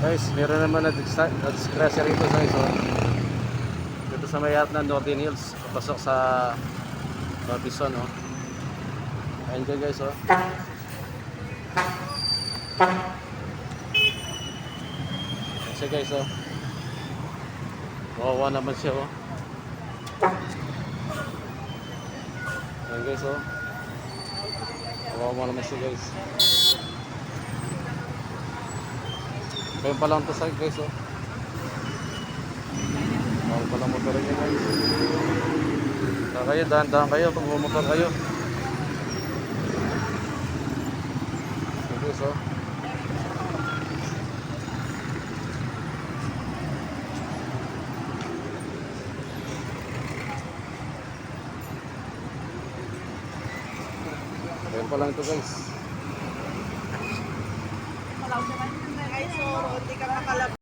Guys, meron naman na-disgrasya rito sa iso. Dito sa may harap ng Northern Hills. Papasok sa Barbizon, oh. Ayan dyan guys, oh. Kasi guys, oh. Kawawa naman siya, oh. Ayan guys, oh. Kawawa naman siya guys. Kaya pa lang ito sa guys, oh. Bawal pa lang motor niya guys. Kaya kayo, dahan-dahan kayo pag bumotor kayo. Ayan guys, oh. Kaya pa lang ito guys. Ay, so, hindi ka makalabas.